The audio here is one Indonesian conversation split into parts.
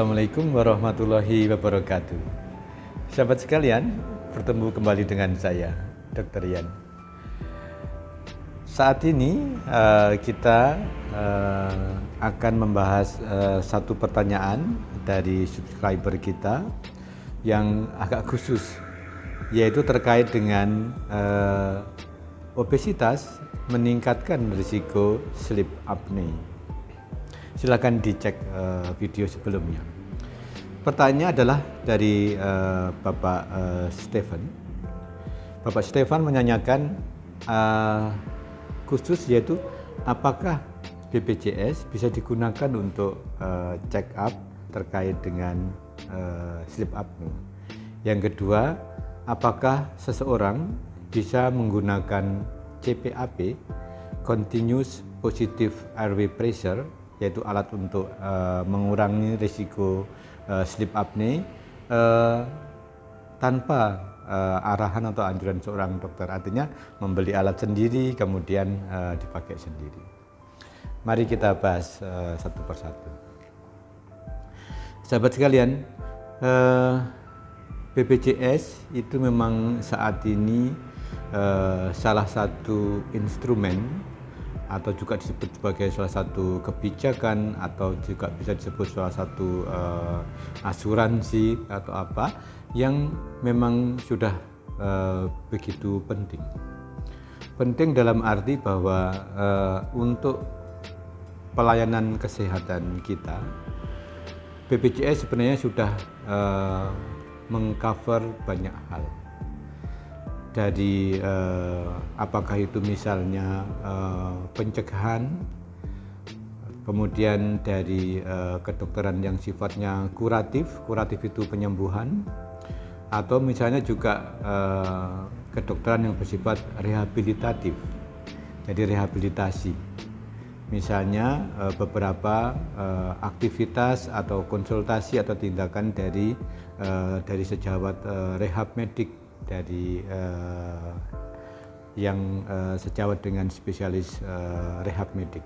Assalamualaikum warahmatullahi wabarakatuh. Sahabat sekalian, bertemu kembali dengan saya, Dr. Yan. Saat ini kita akan membahas satu pertanyaan dari subscriber kita yang agak khusus, yaitu terkait dengan obesitas meningkatkan risiko sleep apnea. Silakan dicek video sebelumnya. Pertanyaannya adalah dari Bapak Stefan. Bapak Stefan menanyakan khusus, yaitu apakah BPJS bisa digunakan untuk check up terkait dengan sleep apnea. Yang kedua, apakah seseorang bisa menggunakan CPAP, Continuous Positive Airway Pressure, yaitu alat untuk mengurangi risiko sleep apnea tanpa arahan atau anjuran seorang dokter. Artinya membeli alat sendiri kemudian dipakai sendiri. Mari kita bahas satu persatu. Sahabat sekalian, BPJS itu memang saat ini salah satu instrumen atau juga disebut sebagai salah satu kebijakan atau juga bisa disebut salah satu asuransi atau apa yang memang sudah begitu penting. Penting dalam arti bahwa untuk pelayanan kesehatan kita, BPJS sebenarnya sudah mengcover banyak hal. Dari apakah itu misalnya pencegahan, kemudian dari kedokteran yang sifatnya kuratif itu penyembuhan, atau misalnya juga kedokteran yang bersifat rehabilitatif, jadi rehabilitasi. Misalnya beberapa aktivitas atau konsultasi atau tindakan dari sejawat rehab medik, dari yang sejawat dengan spesialis rehab medik.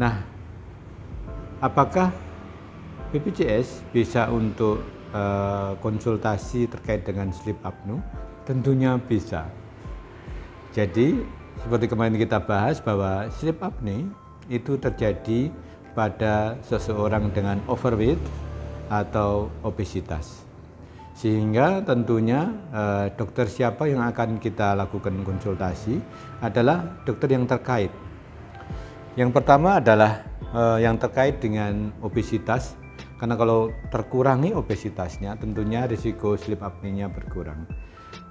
Nah, apakah BPJS bisa untuk konsultasi terkait dengan sleep apnea? Tentunya bisa. Jadi seperti kemarin kita bahas bahwa sleep apnea itu terjadi pada seseorang dengan overweight atau obesitas. Sehingga tentunya dokter siapa yang akan kita lakukan konsultasi adalah dokter yang terkait. Yang pertama adalah yang terkait dengan obesitas, karena kalau terkurangi obesitasnya tentunya risiko sleep apnea-nya berkurang.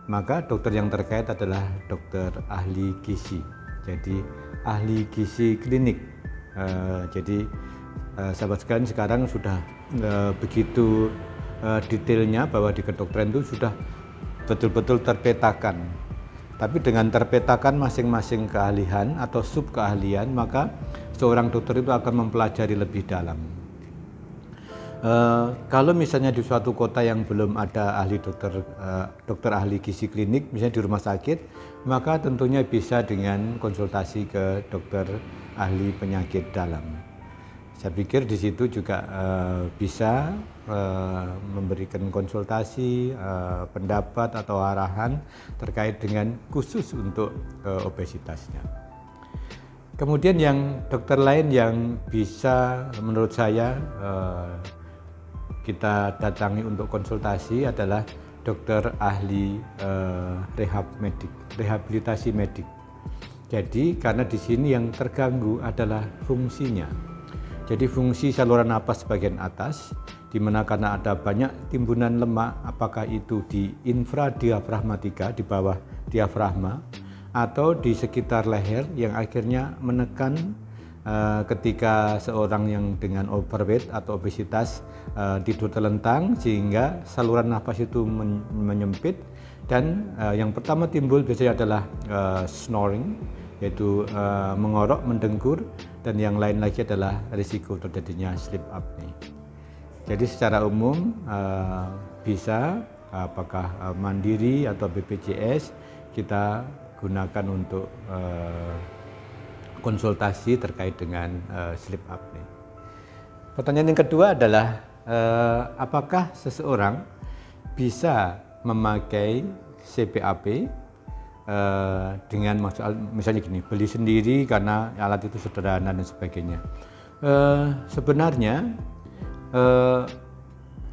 Maka dokter yang terkait adalah dokter ahli gizi, jadi ahli gizi klinik. Jadi sahabat sekalian, sekarang sudah begitu detailnya bahwa di kedokteran itu sudah betul-betul terpetakan. Tapi dengan terpetakan masing-masing keahlian atau sub keahlian, maka seorang dokter itu akan mempelajari lebih dalam. Kalau misalnya di suatu kota yang belum ada ahli dokter ahli gizi klinik, misalnya di rumah sakit, maka tentunya bisa dengan konsultasi ke dokter ahli penyakit dalam. Saya pikir di situ juga bisa memberikan konsultasi, pendapat atau arahan terkait dengan khusus untuk obesitasnya. Kemudian yang dokter lain yang bisa menurut saya kita datangi untuk konsultasi adalah dokter ahli rehabilitasi medik. Jadi karena di sini yang terganggu adalah fungsinya. Jadi fungsi saluran napas bagian atas, di mana karena ada banyak timbunan lemak, apakah itu di infradiafragmatika, di bawah diafragma, atau di sekitar leher yang akhirnya menekan ketika seorang yang dengan overweight atau obesitas tidur terlentang, sehingga saluran napas itu menyempit. Dan yang pertama timbul biasanya adalah snoring, yaitu mengorok, mendengkur, dan yang lain lagi adalah risiko terjadinya sleep apnea. Jadi secara umum bisa, apakah mandiri atau BPJS, kita gunakan untuk konsultasi terkait dengan sleep apnea. Pertanyaan yang kedua adalah apakah seseorang bisa memakai CPAP dengan misalnya gini, beli sendiri karena alat itu sederhana dan sebagainya. Sebenarnya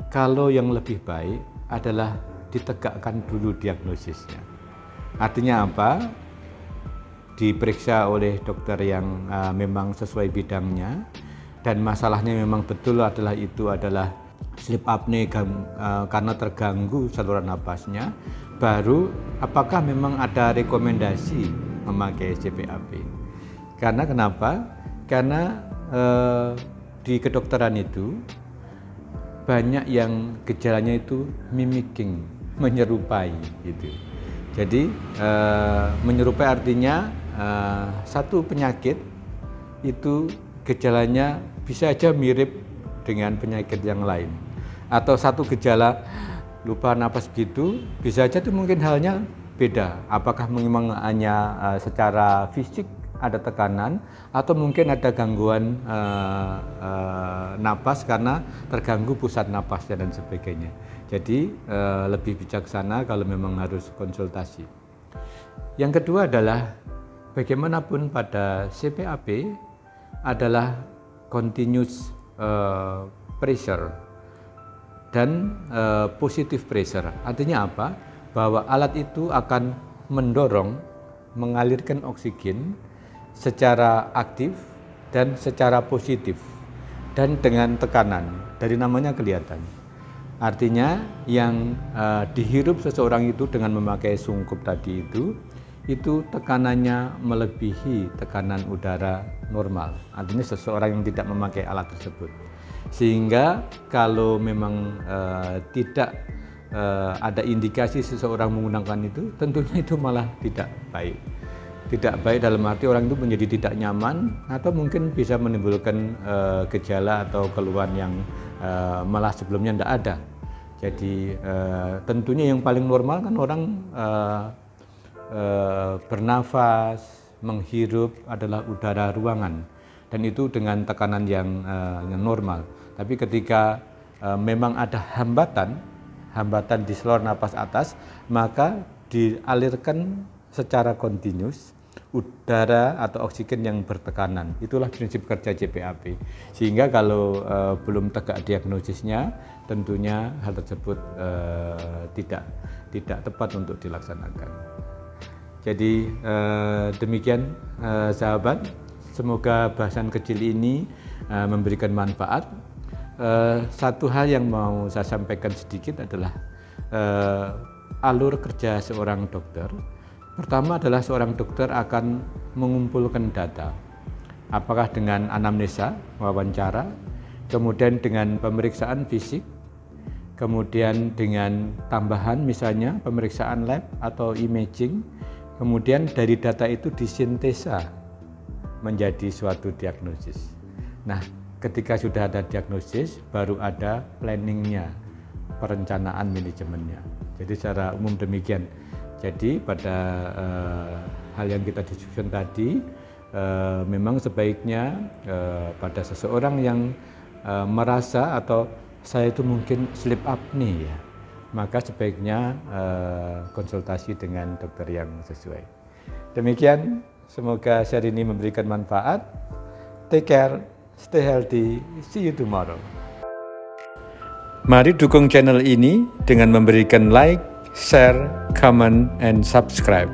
kalau yang lebih baik adalah ditegakkan dulu diagnosisnya. Artinya apa? Diperiksa oleh dokter yang memang sesuai bidangnya, dan masalahnya memang betul adalah sleep apnea karena terganggu saluran napasnya, baru apakah memang ada rekomendasi memakai CPAP. Karena kenapa? Karena di kedokteran itu banyak yang gejalanya itu mimicking, menyerupai gitu. Jadi menyerupai artinya satu penyakit itu gejalanya bisa aja mirip dengan penyakit yang lain, atau satu gejala lupa napas gitu bisa aja itu mungkin halnya beda. Apakah memang hanya secara fisik ada tekanan, atau mungkin ada gangguan napas karena terganggu pusat napasnya dan sebagainya. Jadi lebih bijaksana kalau memang harus konsultasi. Yang kedua adalah bagaimanapun pada CPAP adalah continuous pressure dan positive pressure. Artinya apa? Bahwa alat itu akan mendorong, mengalirkan oksigen secara aktif dan secara positif dan dengan tekanan. Dari namanya kelihatan. Artinya yang dihirup seseorang itu dengan memakai sungkup tadi itu tekanannya melebihi tekanan udara normal. Artinya seseorang yang tidak memakai alat tersebut. Sehingga kalau memang tidak ada indikasi seseorang menggunakan itu, tentunya itu malah tidak baik. Tidak baik dalam arti orang itu menjadi tidak nyaman, atau mungkin bisa menimbulkan gejala atau keluhan yang malah sebelumnya tidak ada. Jadi tentunya yang paling normal kan orang bernafas, menghirup adalah udara ruangan, dan itu dengan tekanan yang normal. Tapi ketika memang ada hambatan di saluran napas atas, maka dialirkan secara kontinus udara atau oksigen yang bertekanan. Itulah prinsip kerja CPAP. Sehingga kalau belum tegak diagnosisnya, tentunya hal tersebut tidak tepat untuk dilaksanakan. Jadi demikian sahabat, semoga bahasan kecil ini memberikan manfaat. Satu hal yang mau saya sampaikan sedikit adalah alur kerja seorang dokter. Pertama adalah seorang dokter akan mengumpulkan data, apakah dengan anamnesa, wawancara, kemudian dengan pemeriksaan fisik, kemudian dengan tambahan misalnya pemeriksaan lab atau imaging, kemudian dari data itu disintesa menjadi suatu diagnosis. Nah, ketika sudah ada diagnosis, baru ada planningnya, perencanaan manajemennya. Jadi secara umum demikian. Jadi pada hal yang kita diskusikan tadi, memang sebaiknya pada seseorang yang merasa atau saya itu mungkin sleep apnea ya, maka sebaiknya konsultasi dengan dokter yang sesuai. Demikian, semoga share ini memberikan manfaat. Take care, stay healthy, see you tomorrow. Mari dukung channel ini dengan memberikan like, share, comment, and subscribe.